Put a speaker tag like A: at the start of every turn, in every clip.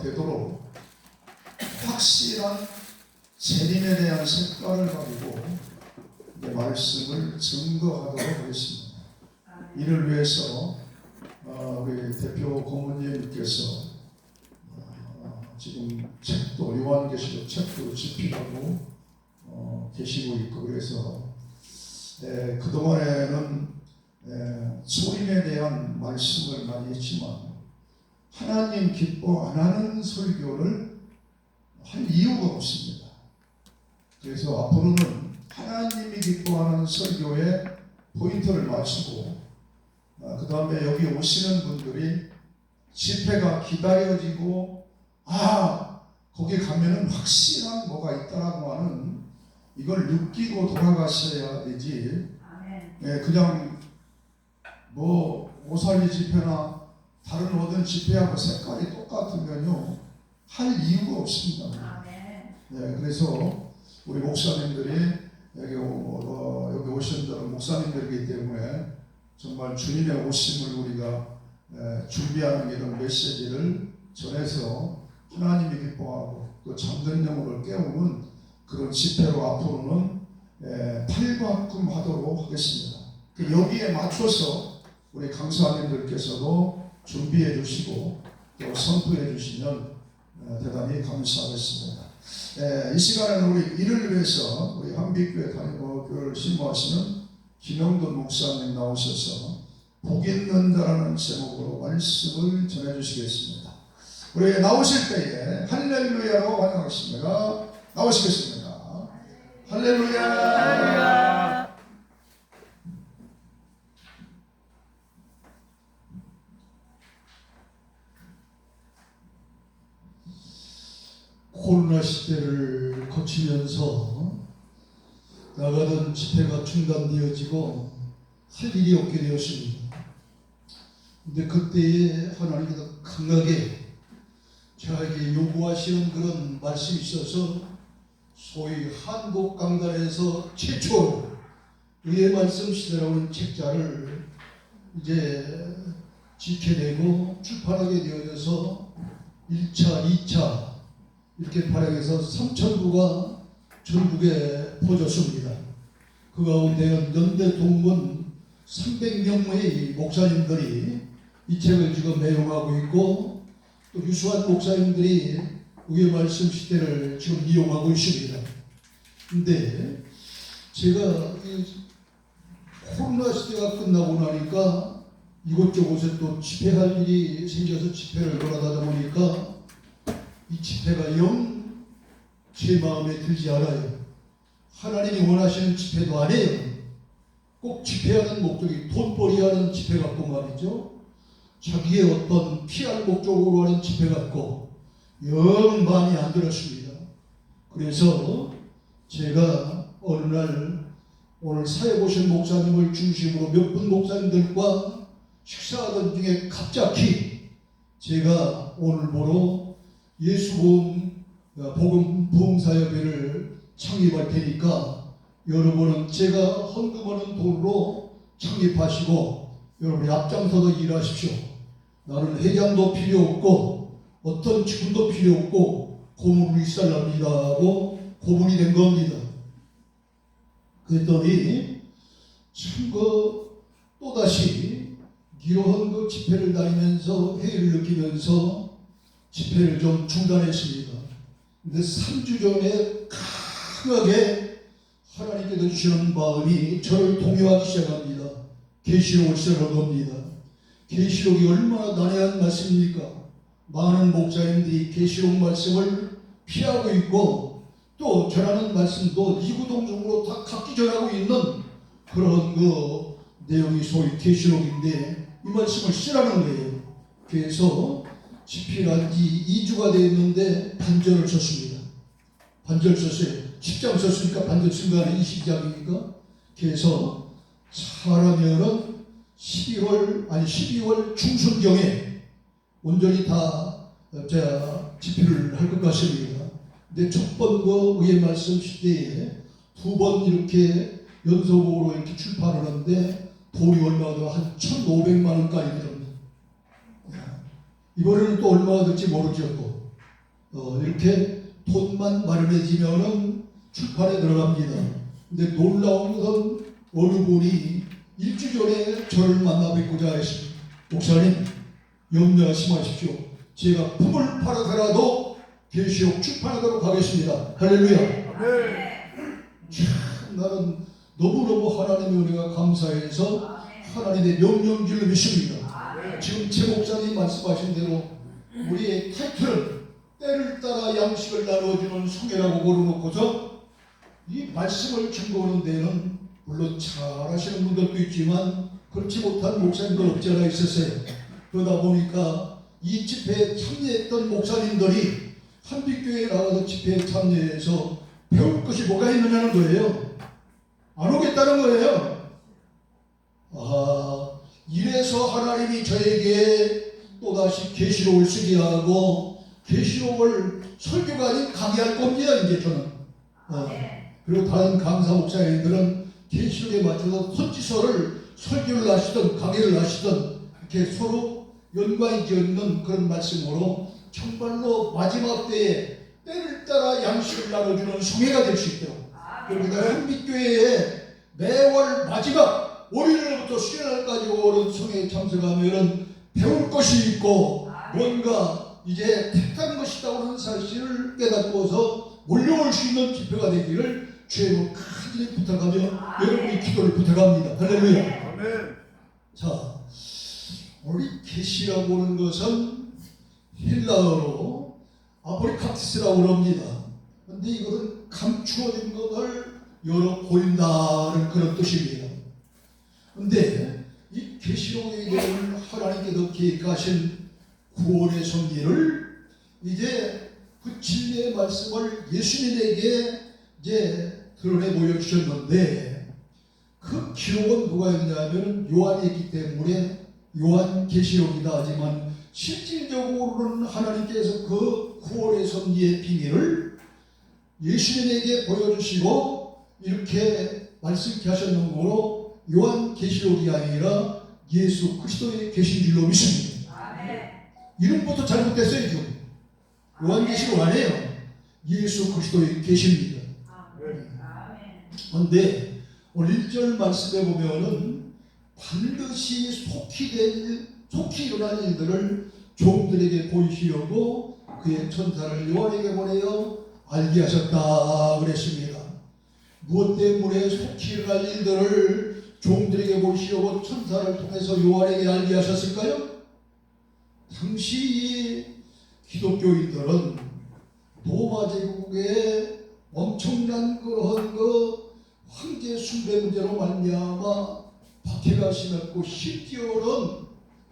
A: 되도록 확실한 재림에 대한 색깔을 가지고 말씀을 증거하도록 하겠습니다. 이를 위해서 우리 대표 고문님께서 지금 책도 요한계시록 책도 집필하고 계시고 있고, 그래서 그동안에는 소임에 대한 말씀을 많이 했지만 하나님 기뻐 안 하는 설교를 할 이유가 없습니다. 그래서 앞으로는 하나님이 기뻐하는 설교에 포인트를 맞추고, 그 다음에 여기 오시는 분들이 집회가 기다려지고 거기 가면은 확실한 뭐가 있다라고 하는 이걸 느끼고 돌아가셔야 되지. 그냥 뭐 오살리 집회나 다른 모든 집회하고 색깔이 똑같으면요 할 이유가 없습니다. 그래서 우리 목사님들이 여기 오신 분들은 목사님들이기 때문에 정말 주님의 오심을 우리가 준비하는 이런 메시지를 전해서 하나님이 기뻐하고 또 잠든 영혼을 깨우는 그런 집회로 앞으로는 팔바꿈하도록 하겠습니다. 여기에 맞춰서 우리 강사님들께서도 준비해 주시고 또 선포해 주시면 대단히 감사하겠습니다. 이 시간에는 우리 이를 위해서 우리 한빛교회 교회를 신모하시는 김영돈 목사님 나오셔서 복 있는 자라는 제목으로 말씀을 전해 주시겠습니다. 우리 나오실 때에 할렐루야로 환영하겠습니다. 나오시겠습니다. 할렐루야. 코로나 시대를 거치면서 나가던 집회가 중단되어지고 할 일이 없게 되었습니다. 근데 그때에 하나님께서 강하게 저에게 요구하시는 그런 말씀이 있어서 소위 한국 강단에서 최초로 의의 말씀 시대라는 책자를 이제 지켜내고 출판하게 되어져서 1차, 2차 이렇게 발행해서 3,000부가 전국에 퍼졌습니다. 그 가운데는 연대 동문 300명의 목사님들이 이 책을 지금 매용하고 있고, 또 유수한 목사님들이 의의 말씀 시대를 지금 이용하고 있습니다. 근데 제가 이 코로나 시대가 끝나고 나니까 이곳저곳에 또 집회할 일이 생겨서 집회를 돌아다니다 보니까 이 집회가 영 제 마음에 들지 않아요. 하나님이 원하시는 집회도 아니에요. 꼭 집회하는 목적이 돈벌이 하는 집회 같고 말이죠. 자기의 어떤 피할 목적으로 하는 집회 같고 영 마음에 안 들었습니다. 그래서 제가 어느 날 오늘 사회 보신 목사님을 중심으로 몇 분 목사님들과 식사하던 중에 갑자기 제가 오늘 보러 복음 부흥사협회를 창립할 테니까 여러분은 제가 헌금하는 돈으로 창립하시고 여러분이 앞장서서 일하십시오. 나는 회장도 필요 없고 어떤 직분도 필요 없고 고문을 있살랍니다 하고 고문이 된 겁니다. 그랬더니 참 또다시 기로한 그 집회를 다니면서 회의를 느끼면서 집회를 좀 중단했습니다. 근데 3주 전에 강하게 하나님께서 주시는 마음이 저를 동요하기 시작합니다. 계시록을 시작한 겁니다. 계시록이 얼마나 난해한 말씀입니까? 많은 목사님들이 계시록 말씀을 피하고 있고 또 전하는 말씀도 이구동성으로 다 각기 전하고 있는 그런 그 내용이 소위 계시록인데 이 말씀을 쓰라는 거예요. 그래서 집필한 지 2주가 되었는데 반절을 썼습니다. 반절 썼어요. 10장 썼으니까 반절 쓴 거 아니에요? 22장이니까. 그래서 잘하면은 12월 중순경에 온전히 다 집필을 할 것 같습니다. 근데 첫 번 그 의의 말씀 시대에 2번 이렇게 연속으로 이렇게 출판을 하는데 돈이 얼마가 한 1,500만 원까지 들었습니다. 이번에는 또 얼마가 될지 모르죠. 이렇게 돈만 마련해지면은 출판에 들어갑니다. 근데 놀라운 것은 어느 분이 일주 전에 저를 만나 뵙고자 했습니다. 목사님, 염려하지 마십시오. 제가 품을 팔아서라도 계시록 출판하도록 하겠습니다. 할렐루야. 참 나는 너무너무 하나님의 은혜가 감사해서 하나님의 명령줄을 믿습니다. 지금 제 목사님 말씀하신 대로 우리의 타이틀은 때를 따라 양식을 나눠주는 성회라고 걸어놓고서 이 말씀을 증거하는 데는 물론 잘하시는 분들도 있지만 그렇지 못한 목사님들 없지 않아 있었어요. 그러다 보니까 이 집회에 참여했던 목사님들이 한빛교회에 나가서 집회에 참여해서 배울 것이 뭐가 있느냐는 거예요. 안 오겠다는 거예요. 이래서 하나님이 저에게 또다시 계시록을 쓰게 하고 계시록을 설교가 아닌 강의할 겁니다. 이제 저는 그리고 다른 강사 목사님들은 계시록에 맞춰서 선지서를 설교를 하시던 강의를 하시던 이렇게 서로 연관이 지어있는 그런 말씀으로 정말로 마지막 때에 때를 따라 양식을 나눠주는 성회가 될 수 있도록 그러니까 한빛교회에 매월 마지막 월요일부터 수요일까지 오는 성회에 참석하면 배울 것이 있고 뭔가 이제 택한 것이다 하는 사실을 깨닫고서 몰려올 수 있는 집회가 되기를 주의 간절히 부탁하며 여러분의 기도를 부탁합니다. 할렐루야. 아멘. 자, 우리 계시라고 하는 것은 헬라어로 아포리카티스라고 합니다. 그런데 이것은 감추어진 것을 열어 보인다는 그런 뜻입니다. 그런데 이 계시록에 대한 하나님께서 계획하신 구원의 섭리를 이제 그 진리의 말씀을 예수님에게 이제 드러내 보여주셨는데 그 기록은 누가 했냐면 요한이 있기 때문에 요한 계시록이다 하지만 실질적으로는 하나님께서 그 구원의 섭리의 비밀을 예수님에게 보여주시고 이렇게 말씀케 하셨는 거로 요한 계시록이 아니라 예수 그리스도의 계신 줄로 믿습니다. 이름부터 잘못됐어요. 지금 요한계시록 아니에요. 예수 그리스도의 계십니다. 그런데 오늘 1절 말씀에 보면은 반드시 속히 일어날 일들을 종들에게 보이시려고 그의 천사를 요한에게 보내어 알게 하셨다 그랬습니다. 무엇 때문에 속히 일어날 일들을 종들에게 보이시려고 천사를 통해서 요한에게 알게 하셨을까요? 당시 기독교인들은 로마 제국의 엄청난 그러한 황제 숭배 문제로 말미암아 박해가 심했고 심지어는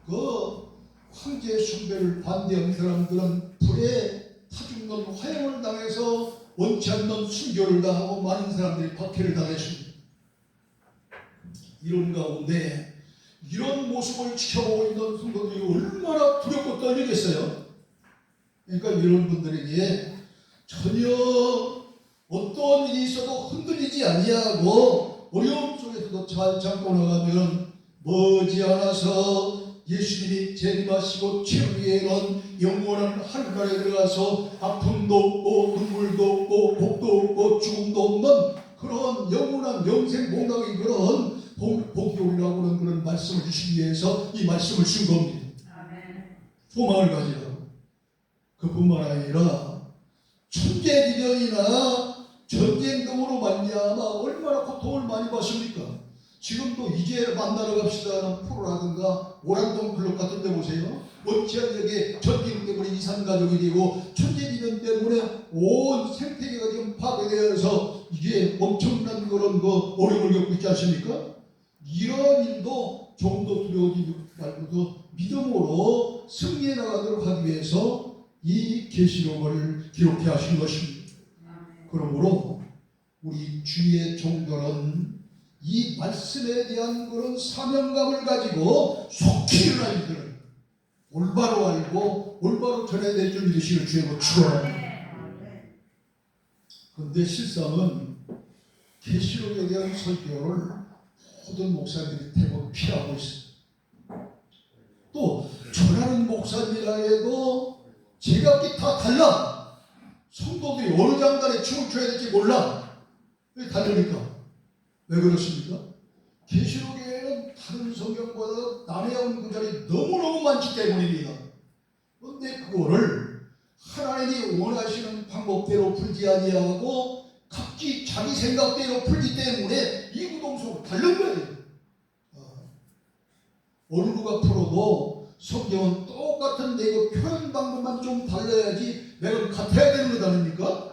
A: 그 황제 숭배를 반대하는 사람들은 불에 타죽는 화형을 당해서 원치 않는 순교를 당하고 많은 사람들이 박해를 당했습니다. 이런 가운데 이런 모습을 지켜보고 있는 성도들이 얼마나 두렵고 떨리겠어요. 그러니까 이런 분들에게 전혀 어떤 일이 있어도 흔들리지 아니하고 어려움 속에서도 잘 참고 나가면 머지않아서 예수님이 재림하시고 최후에는 영원한 하늘나라에 들어가서 아픔도 없고 눈물도 없고 복도 없고 죽음도 없는 그런 영원한 영생 복락의 그런 복이 오리라고 하는 그런 말씀을 주시기 위해서 이 말씀을 쓴 겁니다. 소망을 가지라고. 그뿐만 아니라 천재지변이나 전쟁 등으로 말미암아 얼마나 고통을 많이 받습니까? 지금도 이제 만나러 갑시다 하는 프로라든가 오랑동 클럽 같은 데 보세요. 어찌하게 전쟁 때문에 이산가족이 되고 천재지변 때문에 온 생태계가 지금 파괴되어서 이게 엄청난 그런 어려움을 겪고 있지 않습니까? 이런 일도 좀 더 두려워지지 말고도 믿음으로 승리해 나가도록 하기 위해서 이 계시록을 기록해 하신 것입니다. 그러므로 우리 주의 종들은 이 말씀에 대한 그런 사명감을 가지고 속히 일어날 일들을 올바로 알고 올바로 전해야 될 줄 믿으시길 주의 축원합니다. 그런데 실상은 계시록에 대한 설교를 모든 목사님들이 대부분 피하고 있습니다. 또 전하는 목사님이라 해도 제각기 다 달라. 성도들이 어느 장단에 춤을 춰야 될지 몰라. 왜 다르니까? 왜 그렇습니까? 계시록에는 다른 성경보다 난해한 구절이 너무너무 많기 때문입니다. 그런데 그거를 하나님이 원하시는 방법대로 풀지 아니하고 각기 자기 생각대로 풀기 때문에 이 구동성을 다른 거예요. 어느 누가 풀어도 성경은 똑같은데 이거 표현 방법만 좀 달라야지 맥은 같아야 되는 것 아닙니까?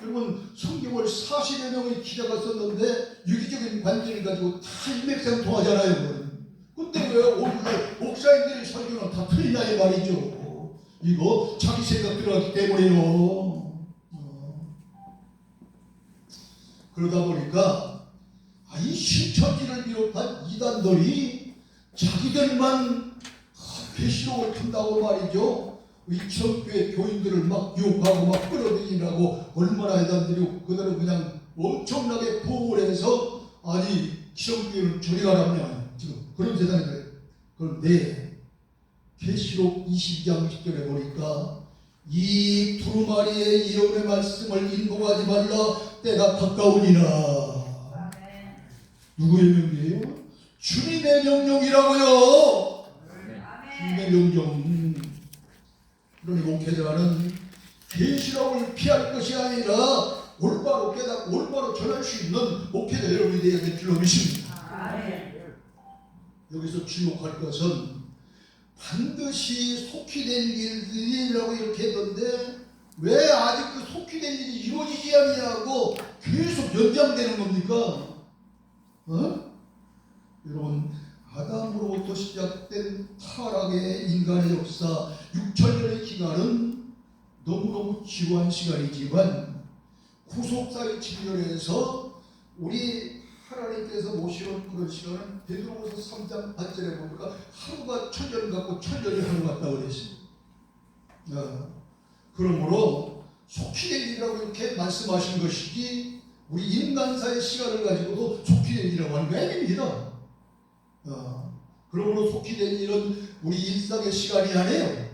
A: 여러분 성경을 40여 명의 기자가 썼는데 유기적인 관점을 가지고 다 일맥상통하잖아요. 근데 왜 오늘 목사님들이 설교는 다 틀리냐 이 말이죠. 이거 자기 생각 들어가기 때문에요. 그러다 보니까 이 신천지를 비롯한 이단들이 자기들만 계시록을 푼다고 말이죠. 이 천교회 교인들을 막 유혹하고 막 끌어들이라고 얼마나 이단들이 그대로 그냥 엄청나게 보호를 해서 아니 기성교회는 저리 가라냐 지금 그런 세상이 그래요. 그런데 계시록 22장 10절에 보니까 이 두루마리의 예언의 말씀을 인도하지 말라 때가 가까우니라. 누구의 명령이에요? 주님의 명령이라고요. 주님의 명령. 그러니 목회자는 계시록을 피할 것이 아니라 올바로 깨닫고 올바로 전할 수 있는 목회자 여러분이 되어야 될 줄로 믿습니다. 여기서 주목할 것은 반드시 속히 될 일이라고 이렇게 했던데 왜 아직 그 속히 될 일이 이루어지지 않냐고 계속 연장되는 겁니까? 여러분 아담으로부터 시작된 타락의 인간의 역사 6천년의 기간은 너무너무 지루한 시간이지만 구속사의 측면에서 우리 하나님께서 모시는 그런 시간은 베드로후서 3장 8절에 보니까 하루가 천년 같고 천년이 하루 같다고 그랬습니다. 그러므로 속히 될 일이라고 이렇게 말씀하신 것이지 우리 인간사의 시간을 가지고도 속히 될 일이라고 하는 게 아닙니다. 그러므로 속히 된 일은 우리 일상의 시간이 아니에요.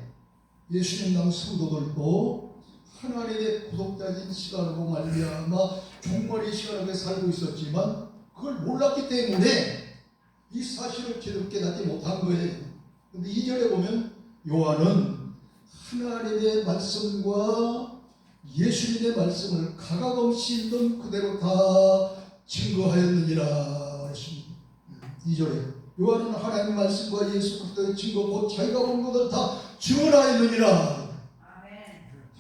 A: 예수님당 성도들도 하나님의 구속자인 시간으로 말미암아 종말의 시간에 살고 있었지만 그걸 몰랐기 때문에 이 사실을 제대로 깨닫지 못한 거예요. 그런데 2절에 보면 요한은 하나님의 말씀과 예수님의 말씀을 가감없이 있는 그대로 다 증거하였느니라 했습니다. 2절에 요한은 하나님의 말씀과 예수 그리스도의 증거 곧 자기가 본 것을 다 증언하였느니라.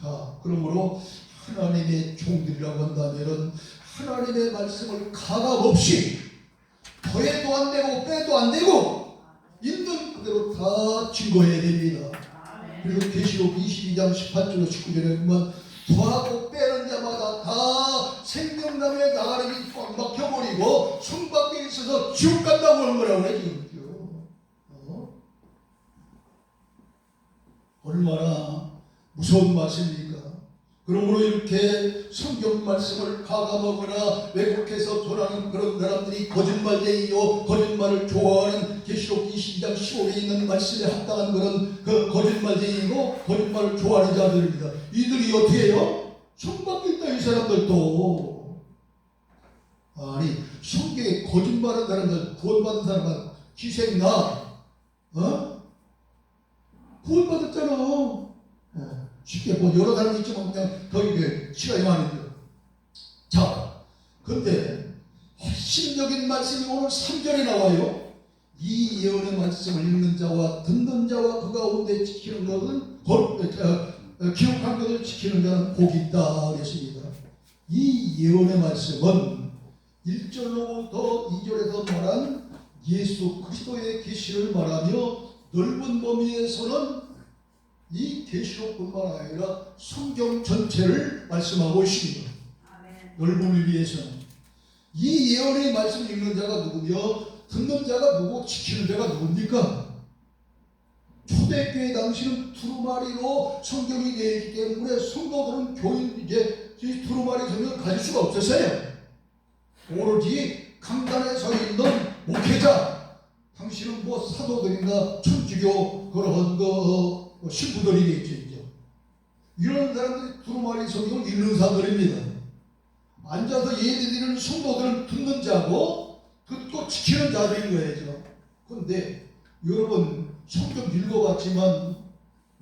A: 자, 그러므로 하나님의 종들이라고 한다면 하나님의 말씀을 가감없이 더해도 안 되고 빼도 안 되고 있는 그대로 다 증거해야 됩니다. 그리고 계시록 22장 18절 19절에 보면 더하고 빼는 자마다 다 생명나무의 나가림이 꽉 막혀버리고 손 밖에 있어서 지옥 간다고 하는 거라고 해요. 얼마나 무서운 말씀입니까? 그러므로 이렇게 성경 말씀을 가감하거나 왜곡해서 전하는 그런 사람들이 거짓말쟁이요 거짓말을 좋아하는 계시록 22장 15절에 있는 말씀에 합당한 그런 그 거짓말쟁이고 거짓말을 좋아하는 자들입니다. 이들이 어떻게 해요? 성밖에 있다 이 사람들도. 아니 성경에 거짓말하는 사람들 구원받은 사람은 희생나 구원받았잖아. 쉽게 뭐 여러 사람이 있지만 그냥 더 이게 시간이 많은데. 자, 근데 핵심적인 말씀이 오늘 3절에 나와요. 이 예언의 말씀을 읽는 자와 듣는 자와 그 가운데 지키는 것은 기록한 것을 지키는 자는 복이 있다 그랬습니다. 이 예언의 말씀은 1절로부터 2절에서 말한 예수 그리스도의 계시를 말하며 넓은 범위에서는 이 계시록뿐만 아니라 성경 전체를 말씀하고 있습니다. 넓음을 위해서는 이 예언의 말씀 읽는 자가 누구며 듣는 자가 누구 지키는 자가 누굽니까? 초대교회 당시는 두루마리로 성경이 되어 있기 때문에 성도들은 교인 이제 두루마리 성경을 가질 수가 없었어요. 오로지 강단에 서 있는 목회자, 당시는 뭐 사도들이나 천주교 그런 신부들이겠죠. 이런 사람들이 두루마리 성경을 읽는 사람들입니다. 앉아서 예배드리는 성도들은 듣는 자고 듣고 지키는 자들인 거예요. 그런데 여러분 성경 읽어봤지만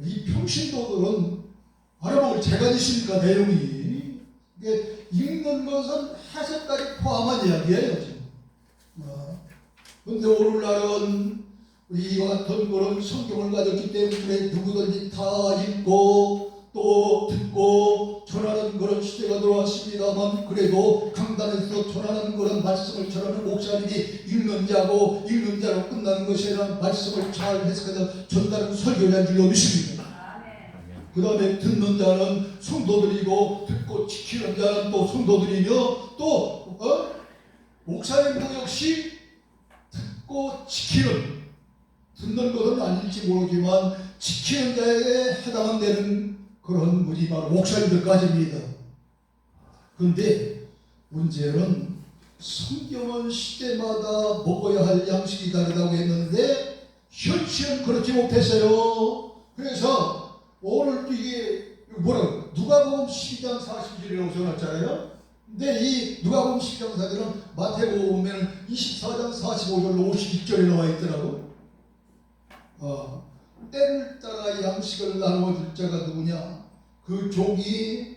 A: 이 평신도들은 알아보면 제가 있으니까 내용이 이게 읽는 것은 해석까지 포함한 이야기예요 지금. 그런데 오늘날은 이와 같은 그런 성경을 가졌기 때문에 누구든지 다 읽고 또 듣고 전하는 그런 시대가 들어왔습니다만, 그래도 강단에서 전하는 그런 말씀을 전하는 목사님이 읽는 자로 끝나는 것이 아니라 말씀을 잘 해석해서 전달하는 설교자인 줄 믿습니다. 그 다음에 듣는 자는 성도들이고 듣고 지키는 자는 또 성도들이며, 또 목사님도 역시 듣고 듣는 것은 아닐지 모르지만 지키는 자에게 해당되는 그런 분이 바로 목사님들까지입니다. 그런데 문제는 성경은 시대마다 먹어야 할 양식이 다르다고 했는데 현실은 그렇지 못했어요. 그래서 오늘 이게 누가복음 12장 40절이라고 적어놨잖아요. 근데 이 누가복음 12장 40절은 마태복음 보면 24장 45절로 51절에 나와 있더라고. 때를 따라 양식을 나누어 줄 자가 누구냐? 그 종이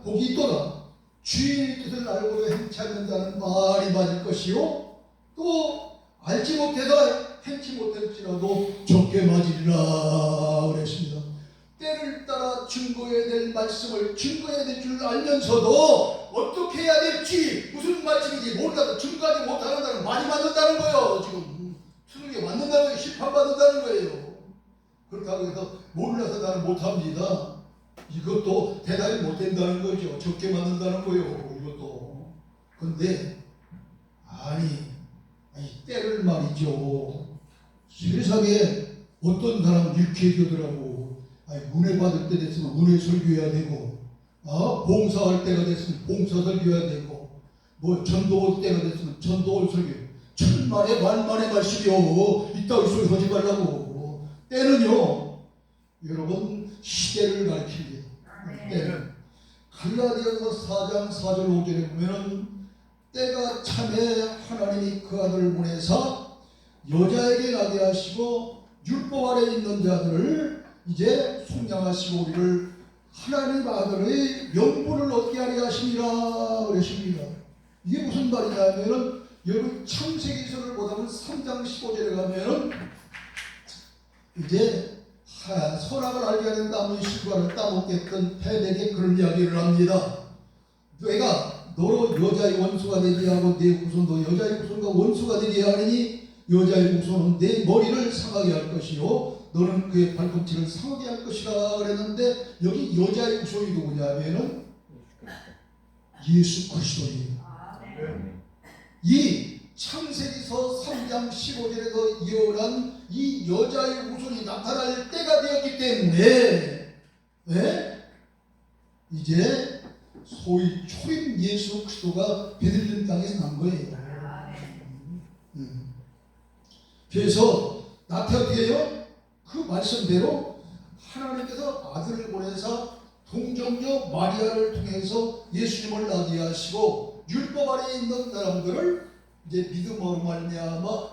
A: 복이 있도다. 주인의 뜻을 알고 행치 않는다는 말이 맞을 것이요, 또 알지 못해서 행치 못할지라도 적게 맞으리라 그랬습니다. 때를 따라 증거해야 될 말씀을 증거해야 될 줄 알면서도 어떻게 해야 될지, 무슨 말씀인지 몰라도 증거하지 못한다는 말이 맞는다는 거예요. 지금 수능에 맞는다는 거예요. 심판받는다는 거예요. 그렇다고 해서 몰라서 나는 못합니다. 이것도 대답이 못된다는 거죠. 적게 맞는다는 거예요. 이것도. 근데 때를 말이죠. 세상에 어떤 사람은 이렇게 얘기하더라고. 은혜 받을 때 됐으면 은혜 설교해야 되고, 봉사할 때가 됐으면 봉사 설교해야 되고, 전도할 때가 됐으면 전도할 설교. 천만의 만만의 말씀이요. 이따위 소리 하지 말라고. 때는요, 여러분 시대를 가리킵니다. 때는 갈라디아서 4장 4절 5절에 보면은 때가 참에 하나님이 그 아들을 보내사 여자에게 나게 하시고 율법 아래 있는 자들을 이제 속량하시고 우리를 하나님 아들의 명분을 얻게 하려 하십니다 그러십니다. 이게 무슨 말이냐면은 여러분 창세기서를 보다 보면 3장 15절에 가면은 이제 선악을 알게 하는 나무의 실과를 따먹겠던 뱀에게 그런 이야기를 합니다. 내가 너로 여자의 원수가 되게 하고 내 후손도 여자의 후손과 원수가 되게 하느니 여자의 후손은 내 머리를 상하게 할 것이요 너는 그의 발꿈치를 상하게 할 것이라 그랬는데, 여기 여자의 후손이 누구냐면은 예수 그리스도예요. 이 창세기서 3장 15절에서 예언한 이 여자의 후손이 나타날 때가 되었기 때문에 이제 소위 초림 예수 그리스도가 베들레헴 땅에서 난 거예요. 그래서 나타나게요. 그 말씀대로 하나님께서 아들을 보내서 동정녀 마리아를 통해서 예수님을 낳게 하시고 율법 아래 있는 사람들을 이제 믿음으로 말미암아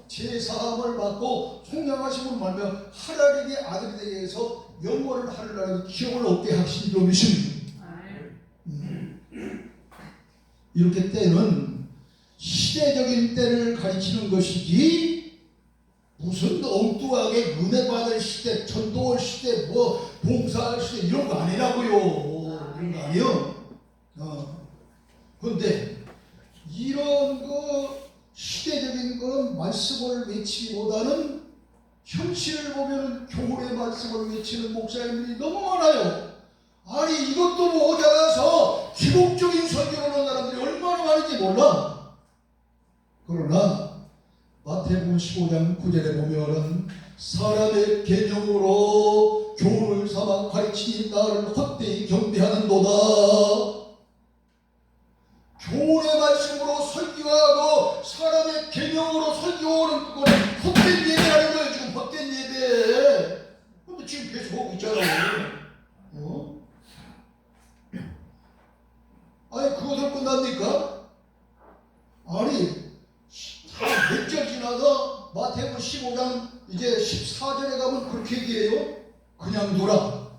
A: 제사함을 받고 속량하심으로 말미암아 하나님의 아들이 되게 해서 영원을 하늘나라의 기업을 얻게 하신 분이십니다. 이렇게 때는 시대적인 때를 가리키는 것이지 무슨 엉뚱하게 은혜 받을 시대, 전도할 시대, 봉사할 시대 이런 거 아니라고요. 이런 거 아니에요. 그런데 이런 시대적인 그런 말씀을 외치기보다는 현실을 보면 교훈의 말씀을 외치는 목사님들이 너무 많아요. 이것도 모자라서 기복적인 설교를 하는 사람들이 얼마나 많은지 몰라. 그러나 마태복음 15장 9절에 보면은 사람의 계명으로 교훈을 삼아 가르치니 나를 헛되이 경배하는도다. 교훈의 말씀으로 설교하고 사람의 계명으로 설교하는 그거는 헛된 예배라는 거예요. 지금 헛된 예배. 근데 지금 계속 하고 있잖아요. 아니 그것으로 끝납니까? 아니 몇 절 지나서 마태복음 15장 이제 14절에 가면 그렇게 얘기해요. 그냥 두라.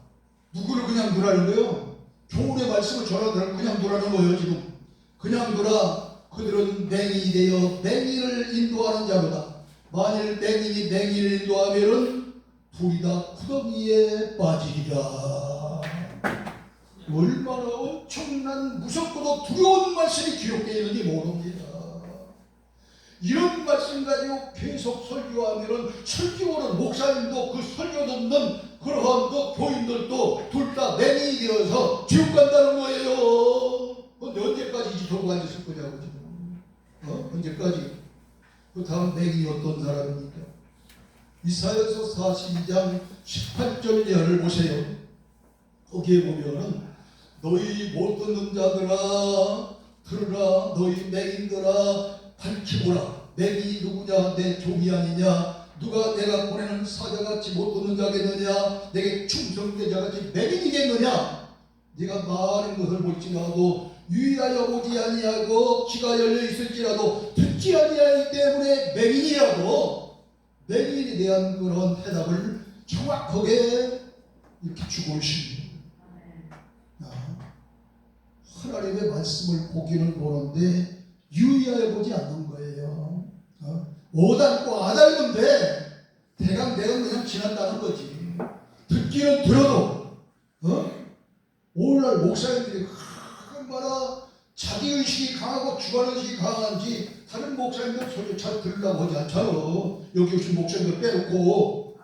A: 누구를 그냥 두라는 거예요? 교훈의 말씀을 전하더라. 그냥 두라는 거예요. 지금 그냥 두라. 그들은 맹인이 되어 맹인을 인도하는 자로다. 만일 맹인이 맹인을 인도하면은 둘이 다 구덩이에 빠지리라. 얼마나 엄청난 무섭고도 두려운 말씀이 기록되어 있는지 모릅니다. 이런 말씀 가지고 계속 설교하면은 설교하는 목사님도 그 설교 듣는 그러한 그 교인들도 둘 다 맹인이 되어서 지옥 간다는 거예요. 근데 언제까지 이 짓하고 앉았을 거냐고 지금. 언제까지? 그 다음 맹인이 어떤 사람입니까? 이사야서 42장 18절 이하를 보세요. 거기에 보면은 너희 못 듣는 자들아 들으라. 너희 맹인들아 밝히 보라. 맹인이 누구냐? 내 종이 아니냐? 누가 내가 보내는 사자같이 못 듣는 자겠느냐? 내게 충성된 자같이 맹인이겠느냐? 네가 많은 것을 볼지라도 유의하여 보지 아니하고 귀가 열려 있을지라도 듣지 아니하기 때문에 맹인이라고 맹인에 대한 그런 해답을 정확하게 이렇게 주고 있습니다. 하나님의 말씀을 보기는 보는데 유의하여 보지 않는 거예요. 오닮고 아닮은데 대강 그냥 지난다는 거지. 듣기는 들어도 오늘날 목사님들이 얼마나 자기의식이 강하고 주관의식이 강한지 다른 목사님들 소리 잘 들으려고 하지 않잖아. 여기 오신 목사님들 빼놓고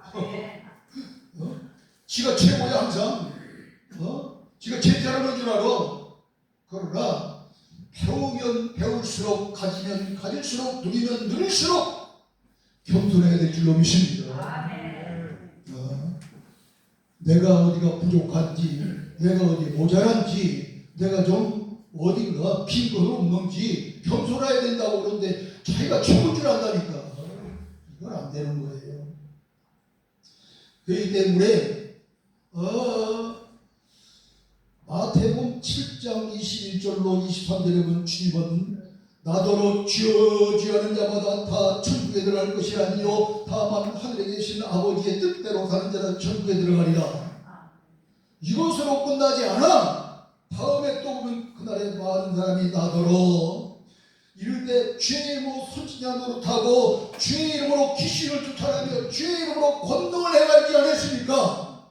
A: 지가 최고야 항상. 지가 제일 잘하는 줄 알아. 그러나 배우면 배울수록 가지면 가질수록 누리면 누릴수록 겸손해야 될 줄로 믿습니다. 내가 어디가 부족한지, 내가 어디 모자란지, 내가 좀 어딘가 빈 것은 없는지 겸손해야 된다고 그러는데 자기가 최고인 줄 안다니까. 이건 안 되는 거예요. 그렇기 때문에 마태복음 7장 21절로 23절에 보면 주님은 나더러 주여 주여 하는 자마다 다 천국에 들어갈 것이 아니요 다만 하늘에 계신 아버지의 뜻대로 사는 자는 천국에 들어가리라. 이것으로 끝나지 않아. 다음에 또 보면 그날에 많은 사람이 나더러 이럴 때 주의 이름으로 선지자 노릇하고 주의 이름으로 귀신을 쫓아내며 주의 이름으로 권능을 행하지 않았습니까?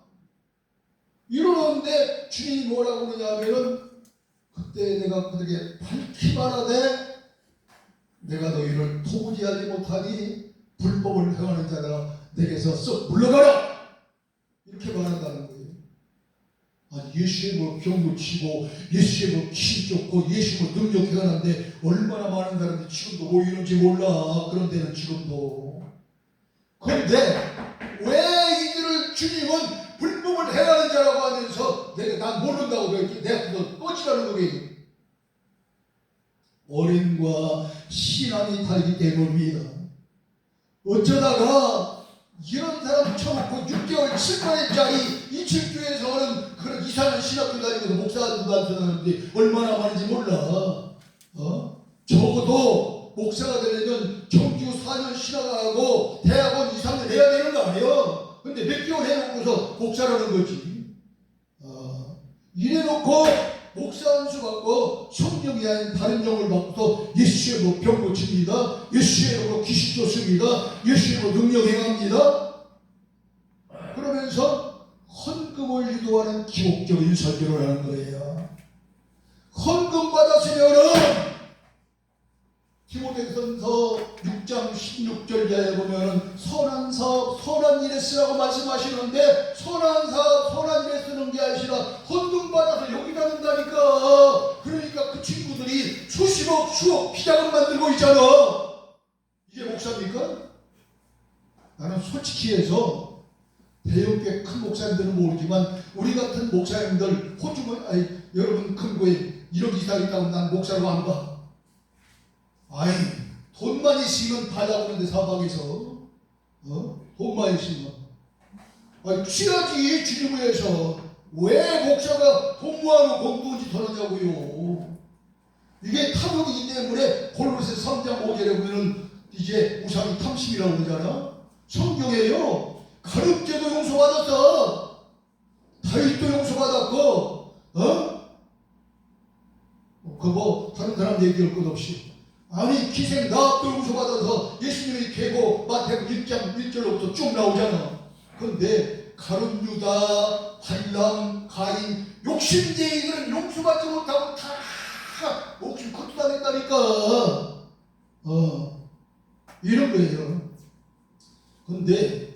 A: 이러는데 주님이 뭐라고 그러냐 하면은 그때 내가 그들에게 밝히 말하되 내가 너희를 통지하지 못하니 불법을 행하는 자라 내게서 썩 물러가라 이렇게 말한다는 거예요. 예수의 뭐 병 고치고 예수의 뭐 귀신 쫓고 예수 뭐 능력 행하는데 얼마나 많은 사람들이 지금도 모이는지 몰라. 그런 데는 지금도. 그런데 왜 이들을 주님은 불법을 행하는 자라고 하면서 난 모른다고 그랬지. 내가 그거 꺼지라는 거겠지. 어린과 신앙이 다르기 때문입니다. 어쩌다가 이런 사람 쳐놓고 6개월 7개월짜리 이 칠교에서는 그런 이상한 신학교 다니면서 목사들도 안 되는데 얼마나 많은지 몰라. 적어도 목사가 되려면 정규 4년 신학하고 대학원 2~3년 해야 되는 거 아니에요? 근데 몇 개월 해놓고서 목사라는 거지. 이래놓고 목사 안수 받고 성령이 아닌 다른 영을 받고서 예수의 뭐 병 고칩니다. 예수의 뭐 귀신 쫓습니다. 예수의 뭐 능력 행합니다. 그러면서 헌금을 유도하는 기복적인 설교를 하는 거예요. 헌금 받았으면은 디모데전서 6장 16절 이하에 보면은 선한 사업, 선한 일에 쓰라고 말씀하시는데 선한 사업, 선한 일에 쓰는 게 아니라 헌금 받아서 여기다 넣는다니까. 그러니까 그 친구들이 수십억, 수억 피자금 만들고 있잖아. 이게 목사입니까? 나는 솔직히 해서 대형교회 큰 목사님들은 모르지만 우리 같은 목사님들 호주면 여러분 큰 교회 1억 이상 있다고 난 목사로 안 봐. 돈만 있으면 달라고 하는데 사방에서 돈만 있으면 취하지 주님 위해서. 왜 목사가 공부하고 공부짓 하느냐고요. 이게 탐욕이기 때문에 골로새 3장 5절에 보면은 이제 우상이 탐심이라고 그러잖아. 성경에요. 가룟죄도 용서받았어. 다윗도 용서받았고, 그거 다른 사람 얘기할 것 없이. 아니 기생 나합도 용서받아서 예수님이 계고 마태복음 1장 1절로부터 쭉 나오잖아. 그런데 가룟 유다, 발람, 가인, 욕심쟁이들은 용서받지 못하고 다 목숨 거두당했다니까. 이런 거예요. 그런데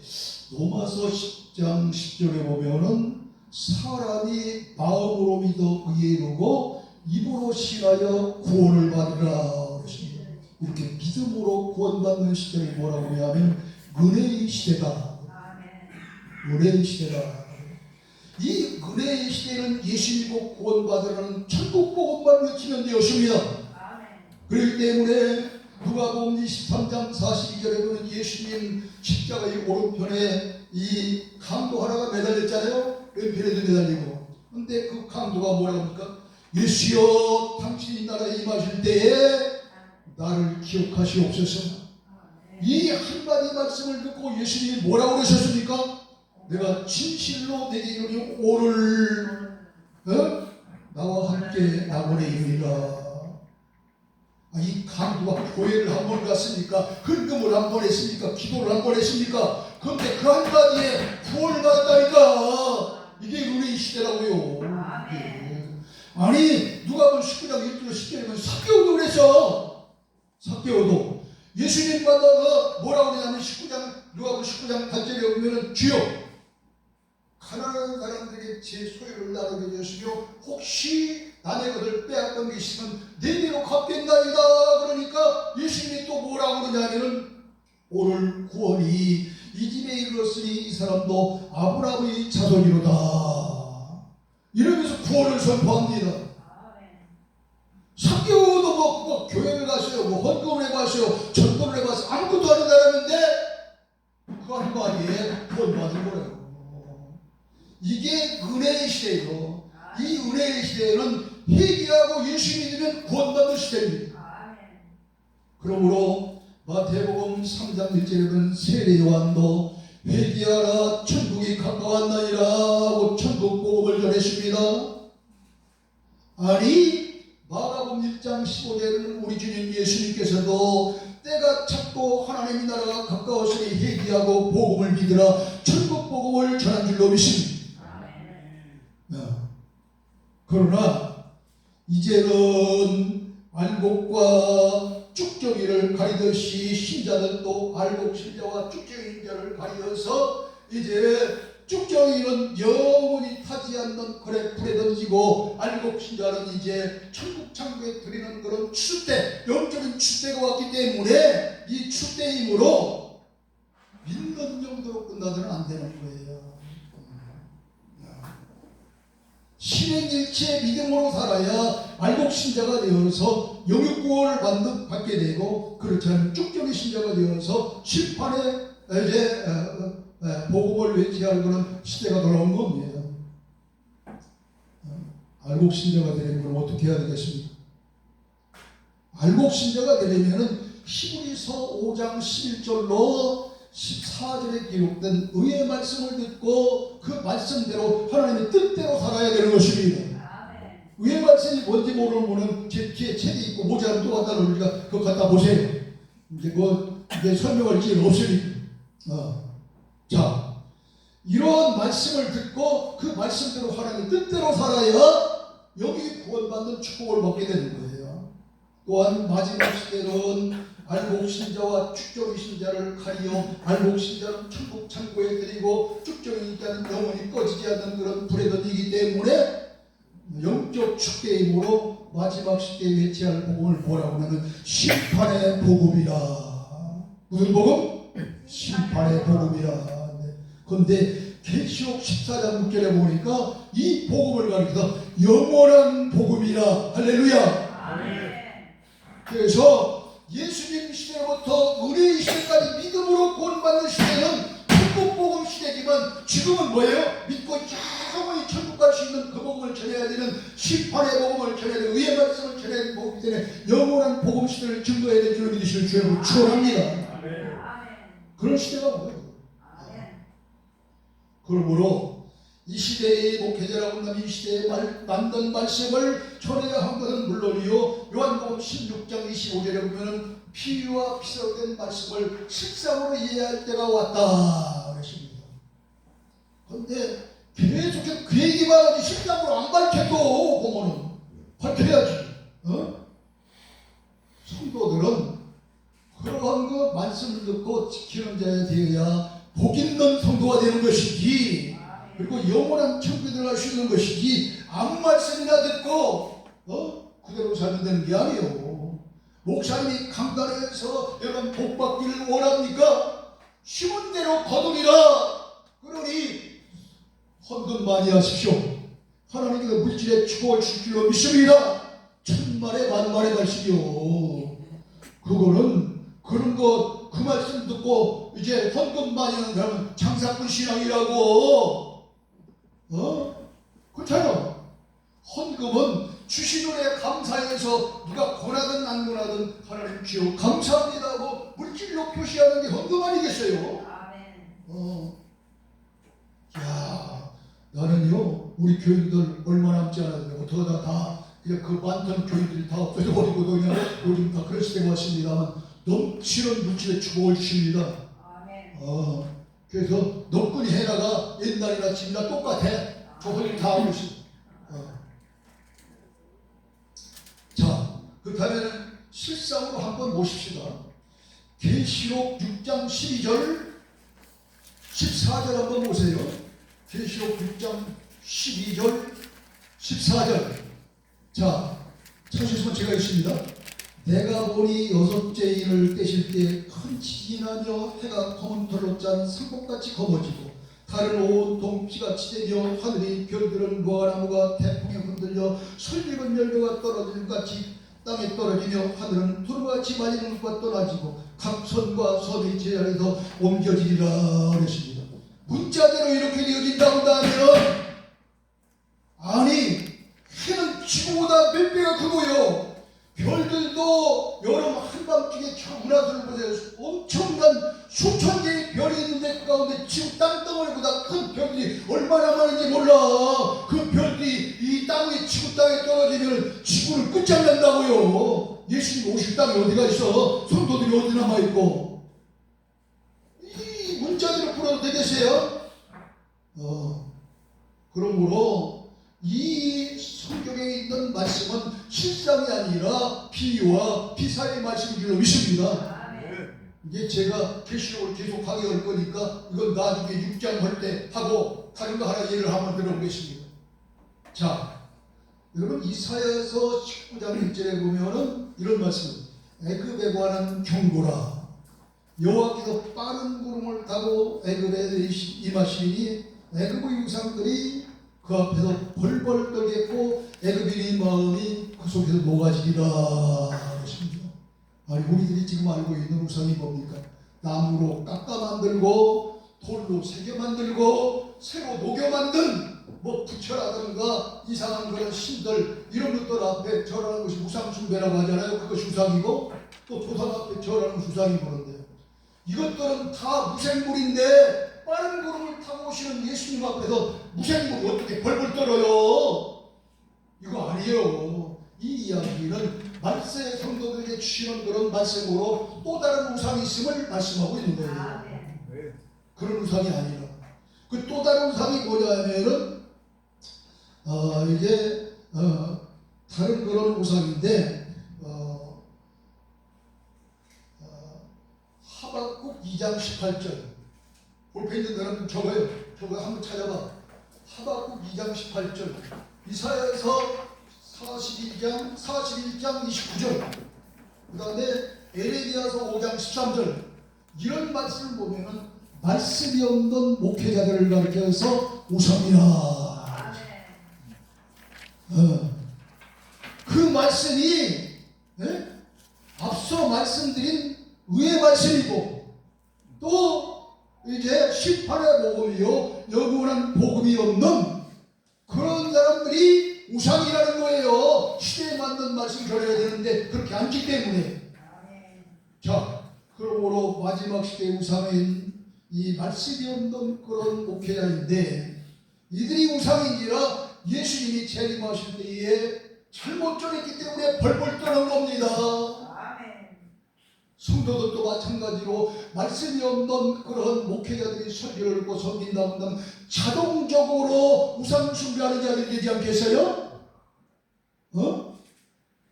A: 로마서 10장 10절에 보면은 사람이 마음으로 믿어 의에 이르고 입으로 신하여 구원을 받으라. 이렇게 믿음으로 구원받는 시대를 뭐라고 하냐면 은혜의 시대다. 은혜의 시대다. 이 은혜의 시대는 예수 믿고 구원받으라는 천국 복음만 외치는 데였습니다. 그렇기 때문에 누가복음 23장 42절에 보면 예수님 십자가의 오른편에 이 강도 하나가 매달렸잖아요. 왼편에도 매달리고. 근데 그 강도가 뭐라고 합니까? 예수여 당신이 나라에 임하실 때에 나를 기억하시옵소서. 이 한마디 말씀을 듣고 예수님이 뭐라고 그러셨습니까? 내가 진실로 내게 이르니 오늘 나와 함께 낙원에 이르리라. 이 강도가 교회를 한 번 갔습니까? 헌금을 한 번 했습니까? 기도를 한 번 했습니까? 그런데 그 한마디에 구원을 받았다니까. 이게 은혜의 시대라고요. 아니 누가복음 19장 1절 10절에 삭개오도 그랬어. 삭개오도 예수님 만나서 뭐라고 그러냐면 19장 누가복음 19장 8절에 보면은 주여 가난한 사람들에게 제 소유를 나누게 하시며 혹시 남의 것을 빼앗던 게 있으면 내게로 갚겠나이다. 그러니까 예수님이 또 뭐라고 그러냐면은 오늘 구원이 이 집에 이르렀으니 이 사람도 아브라함의 자손이로다. 이러면서 구원을 선포합니다. 삭개오도 뭐 교회를 가세요, 뭐 헌금을 해봤어요, 전도를 해봤어요. 아무것도 하는 사람인데 그 한마디에 구원받은 거예요. 이게 은혜의 시대예요. 이 은혜의 시대에는 회개하고 예수 믿으면 구원받는 시대입니다. 그러므로 마태복음 3장 1절에 보면 세례 요한도 회개하라 천국이 가까웠나이라 하고 천국 복음을 전했습니다. 아니 마가복음 1장 15절에는 우리 주님 예수님께서도 때가 찼고 하나님의 나라가 가까웠으니 회개하고 복음을 믿으라 천국 복음을 전한 줄로 믿습니다. 그러나 이제는 알곡과 쭉정이를 가리듯이 신자들도 알곡 신자와 쭉정이 자를 가리어서 이제 쭉정이는 영원히 타지 않는 그래 불에 던지고 알곡 신자는 이제 천국 창고에 드리는 그런 추대, 영적인 추대가 왔기 때문에 이 추대임으로 믿는 정도로 끝나서는 안 되는 거예요. 신행일체 믿음으로 살아야 알곡 신자가 되어서 영육구원을 받게 되고, 그렇지 않으면 쭉정이 신자가 되어서 심판에 이제 복음을 외치게 하는 그런 시대가 돌아온 겁니다. 알곡 신자가 되려면 어떻게 해야 되겠습니까? 알곡 신자가 되려면은 히브리서 5장 11절로 14절에 기록된 의의 말씀을 듣고 그 말씀대로 하나님의 뜻대로 살아야 되는 것입니다. 의의 말씀이 뭔지 모르는 분은 제 뒤에 책이 있고 모자는 또 갖다 놓으니까 그거 갖다 보세요. 이제 이제 설명할 기회는 없으니까. 자, 이런 말씀을 듣고 그 말씀대로 하나님의 뜻대로 살아야 여기 구원받는 축복을 받게 되는 거예요. 또한 마지막 시대는 알곡 신자와 쭉정이 신자를 가리어 알곡 신자는 천국 창고에 드리고 쭉정이 자는 영원히 꺼지지 않는 그런 불에 던지기 때문에 영적 축대임으로 마지막 시대에 외치할 복음을 뭐라고 하면 심판의 복음이라. 무슨 복음? 심판의 복음이라. 그런데 계시록 14장 6절에 보니까 이 복음을 가리켜서 영원한 복음이라. 할렐루야. 그래서 예수님 시대부터 은혜의 시대까지 믿음으로 구원받는 시대는 천국 복음 시대지만 지금 지금은 뭐예요? 믿고 영원히 천국 갈 수 있는 그 복음을 전해야 되는, 심판의 복음을 전해야 되는, 의의 말씀을 전해야 되는 복음이 되는 영원한 복음 시대를 증거해야 될 줄을 믿으시는 주님을 축원합니다. 그런 시대가 뭐예요? 그러므로 이 시대의 목회자라고 한다면 이 시대에 만든 말씀을 전해야 한 것은 물론이요, 요한복음 16장 25절에 보면은 피와 피로 된 말씀을 실상으로 이해할 때가 왔다 그랬습니다. 그런데 계속해서 그 얘기만 하지 실상으로 안 밝혀도 보면은 밝혀야지. 성도들은 그러한 그 말씀을 듣고 지키는 자에 되어야 복 있는 성도가 되는 것이지, 그리고 영원한 천국에 들어갈 수 있는 것이지, 아무 말씀이나 듣고 그대로 살면 되는 게 아니에요. 목사님이 강단에서 여러분 복 받기를 원합니까? 심은 대로 거두리라. 그러니 헌금 많이 하십시오. 하나님께서 물질의 축복을 줄 줄로 믿습니다. 천만의 만만의 말씀이요. 그거는 그런 거 그 말씀 듣고 이제 헌금 많이 하는 사람은 장사꾼 신앙이라고. 그렇잖아요. 헌금은 주신 은혜에 감사해서 누가 권하든 안 권하든 하나님 주여 감사합니다 하고 물질로 표시하는 게 헌금 아니겠어요? 야, 나는요 우리 교인들 얼마 남지 않았는데 어떡하다 다 그냥 그 많던 교인들이 다 없어져버리고 그냥 요즘 다 그럴 때가 왔습니다만 넘치는 물질의 축복을 주십니다. 그래서 너끈히 해라가 옛날이나 지금이나 똑같아. 저번에 다 하고 있어. 자, 그렇다면 실상으로 한번 보십시다. 계시록 6장 12절 14절 한번 보세요. 계시록 6장 12절 14절. 자, 찾으시면 제가 있습니다. 내가 보니 여섯째 인을 떼실 때 큰 지진이 나며 해가 검은 털로 짠 상복같이 검어지고 달은 온통 피같이 되며 하늘이 별들은 무화나무가 태풍에 흔들려 솔익은 열매가 떨어지는 것 같이 땅에 떨어지며 하늘은 두루같이 맞이는 것과 떠나지고 각 선과 섬이 제자리에서 옮겨지리라 그랬습니다. 문자대로 이렇게 되어진다고 하면 아니 해는 지구보다 몇 배가 크고요. 별들도 여름 한밤중에 은하수를 보세요. 엄청난 수천 개의 별이 있는데 그 가운데 지구 땅덩어리보다 큰 별들이 얼마나 많은지 몰라. 그 별들이 이 땅에 지구 땅에 떨어지면 지구를 끝장난다고요. 예수님 오실 땅이 어디가 있어? 성도들이 어디 남아있고. 이 문자대로 풀어도 되겠어요? 그러므로 이 성경에 있는 말씀은 실상이 아니라 비유와 비사의 말씀인 줄로 믿습니다. 이제 제가 계시록을 계속 하게 할 거니까 이건 나중에 6장 할 때 하고 다른 거 하나 예를 한번 들어보겠습니다. 자, 여러분 이사야서 19장 1절에 보면은 이런 말씀, 애굽에 관한 경고라. 여호와께서 빠른 구름을 타고 애굽에 임하시니 애굽의 유상들이 그 앞에서 벌벌 떨겠고 애굽인의 마음이 그 속에서 녹아지리라 그랬습니다. 아니 우리들이 지금 알고 있는 우상이 뭡니까? 나무로 깎아 만들고 돌로 새겨 만들고 새로 녹여 만든 뭐 부처라든가 이상한 그런 신들 이런 것들 앞에 절하는 것이 우상 숭배라고 하잖아요. 그것이 우상이고 또 조상 앞에 절하는 우상이 그런데 이것들은 다 무생물인데 빠른 구름을 타고 오시는 예수님 앞에서 무생물이 어떻게 벌벌 떨어요? 이거 아니에요. 이 이야기는 말세 성도들에게 주시는 그런 말씀으로 또 다른 우상이 있음을 말씀하고 있는 거예요. 그런 우상이 아니라 그 또 다른 우상이 뭐냐면은 이게 다른 그런 우상인데 하박국 2장 18절 볼펜 있는 사람 적어요. 저거 한번 찾아봐. 하박국 2장 18절, 이사야서 41장 29절, 그 다음에 에레미야서 5장 13절 이런 말씀을 보면은 말씀이 없는 목회자들을 가리켜서 우상이라. 그 말씀이 앞서 말씀드린 의의 말씀이고 또 이제 심판의 복음이요 영원한 복음이 없는 그런 사람들이 우상이라는 거예요. 시대에 맞는 말씀 전해야 되는데 그렇게 않기 때문에. 자, 그러므로 마지막 시대의 우상인 이 말씀이 없는 그런 목회자인데 이들이 우상인지라 예수님이 재림하실 때에 잘못 전했기 때문에 벌벌 떠는 겁니다. 성도들도 마찬가지로 말씀이 없는 그런 목회자들이 설교를 듣고 섬긴다고 한다면 자동적으로 우상 숭배하는 자들이 되지 않겠어요?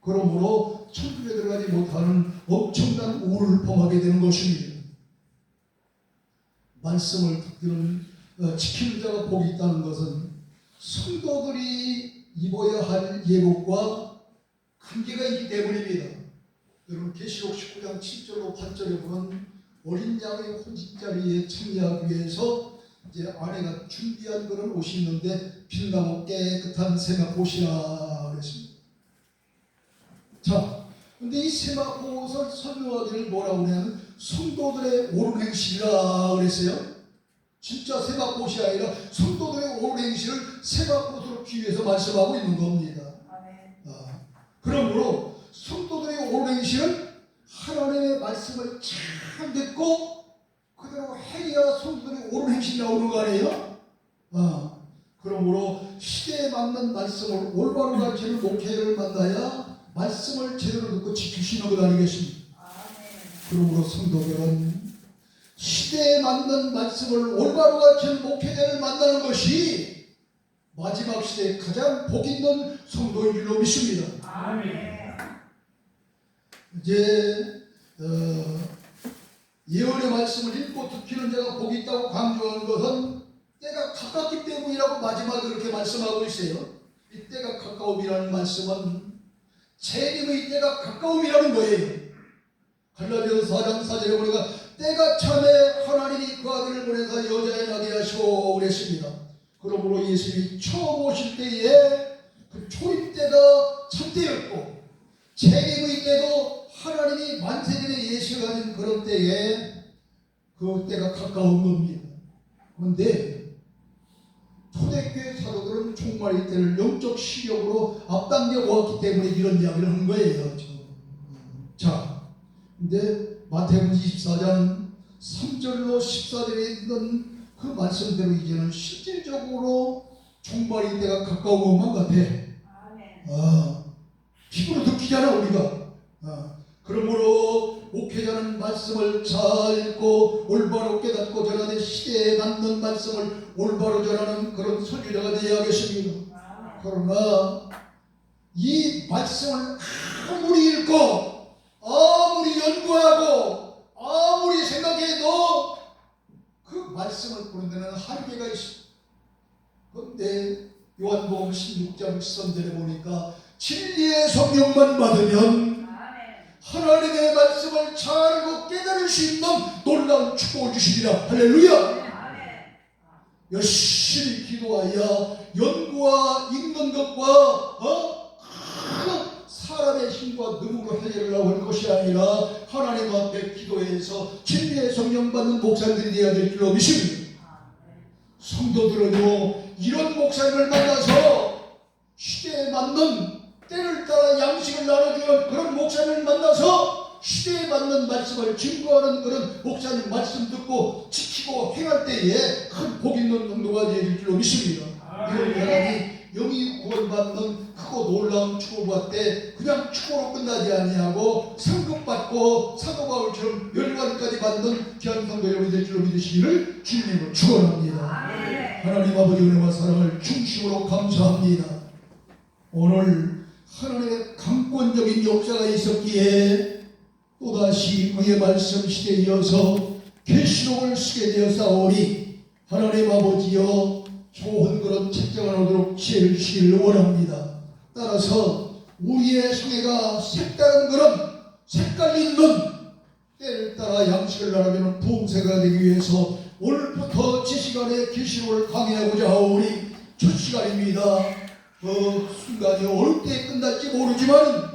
A: 그러므로 천국에 들어가지 못하는 엄청난 우울을 범하게 되는 것입니다. 말씀을 듣기는 지키는 자가 복이 있다는 것은 성도들이 입어야 할 예복과 관계가 있기 때문입니다. 여러분 계시록 19장 7절로 8절에 보면 어린 양의 혼집자리에 참여하기 위해서 이제 아내가 준비한 그런 옷이 있는데 빛나고 깨끗한 세마포 옷이라 그랬습니다. 자, 근데 이 세마포 옷을 설명하기를 뭐라고 하냐면 성도들의 옳은 행실이라 그랬어요. 진짜 세마포 옷이 아니라 성도들의 옳은 행실을 세마포 옷으로 비유해서 말씀하고 있는 겁니다. 그러므로 성도들의 옳은 행실은 하나님의 말씀을 잘 듣고 그대로 해야 성도들의 옳은 행실이 나오는 거 아니에요? 그러므로 시대에 맞는 말씀을 올바로 가르치는 목회를 만나야 말씀을 제대로 듣고 지키시는 것 아니겠습니까? 그러므로 성도들은 시대에 맞는 말씀을 올바로 가르치는 목회자를 만나는 것이 마지막 시대에 가장 복 있는 성도인 줄로 믿습니다.
B: 아멘.
A: 이제 예언의 말씀을 읽고 듣기는 자가 복이 있다고 강조하는 것은 때가 가깝기 때문이라고 마지막에 그렇게 말씀하고 있어요. 이 때가 가까움이라는 말씀은 재림의 때가 가까움이라는 거예요. 갈라디아서 4장 4절에 보니까 때가 참에 하나님이 그 아들을 보내서 여자에 나게 하시고 그랬습니다. 그러므로 예수님이 처음 오실 때에 그 초림 때가 참때였고 재림의 때도 하나님이 만세전에 예시가진 그런 때에 그 때가 가까운 겁니다. 그런데 초대교회 사도들은 종말의 때를 영적 시력으로 앞당겨 보았기 때문에 이런 이야기를 하는 거예요. 자, 근데 마태복음 24장 3절로 14절에 있는 그 말씀대로 이제는 실질적으로 종말의 때가 가까운 것만 같아. 피부로 느끼잖아 우리가. 그러므로 목회자는 말씀을 잘 읽고 올바로 깨닫고 전하는 시대에 맞는 말씀을 올바로 전하는 그런 설교자가 되어야겠습니다. 그러나 이 말씀을 아무리 읽고 아무리 연구하고 아무리 생각해도 그 말씀을 보는 데는 한계가 있습니다. 그런데 요한복음 16장 13절에 보니까 진리의 성령만 받으면 하나님의 말씀을 잘 알고 깨달을 수 있는 놀라운 축복을 주시리라. 할렐루야. 열심히 기도하여 연구와 읽는 것과 사람의 힘과 능으로 해결을 하고 할 것이 아니라 하나님 앞에 기도해서 진리의 성령 받는 목사님들이 되어야 될 줄로 믿습니다. 성도들은요 이런 목사님을 만나서 시대에 맞는 때를 따라 양식을 나눠주는 그런 목사님을 만나서 시대에 맞는 말씀을 증거하는 그런 목사님 말씀 듣고 지키고 행할 때에 큰 복 있는 성도가 되어질 줄로 믿습니다. 이런 사람이 영이 구원받는 크고 놀라운 축복받을 때 그냥 축복으로 끝나지 아니하고 상급받고 사도 바울처럼 열관까지 받는 귀한 성도 여러분이 될 줄로 믿으시기를 주님으로 축원합니다. 하나님 아버지 은혜와 사랑을 중심으로 감사합니다. 오늘 하나님의 강권적인 역사가 있었기에 또다시 그의 말씀 시대에 이어서 계시록을 쓰게 되었사오니 하나님 아버지여 좋은 그런 책장을 얻도록 지혜를 주시기를 원합니다. 따라서 우리의 성애가 색다른 그런 색깔 있는 때를 따라 양식을 나누는 부흥세가 되기 위해서 오늘부터 제 시간에 계시록을 강의하고자 하오니 첫 시간입니다. 그 순간이 어느 때 끝날지 모르지만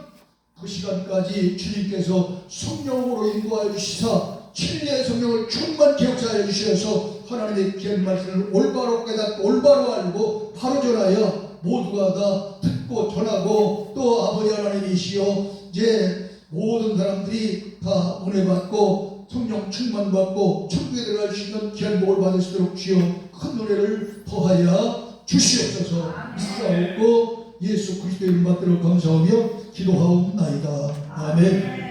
A: 그 시간까지 주님께서 성령으로 인도하여 주시사 진리의 성령을 충만히 역사하여 주셔서 하나님의 귀한 말씀을 올바로 깨닫고 올바로 알고 바로 전하여 모두가 다 듣고 전하고 또 아버지 하나님이시여 이제 모든 사람들이 다 은혜 받고 성령 충만 받고 천국에 들어갈 수 있는 귀한 복을 받을 수 있도록 주여 큰 은혜를 더하여 주시옵소서. 믿사옵고 예수 그리스도의 이름 받들어 감사하며 기도하옵나이다. 아멘.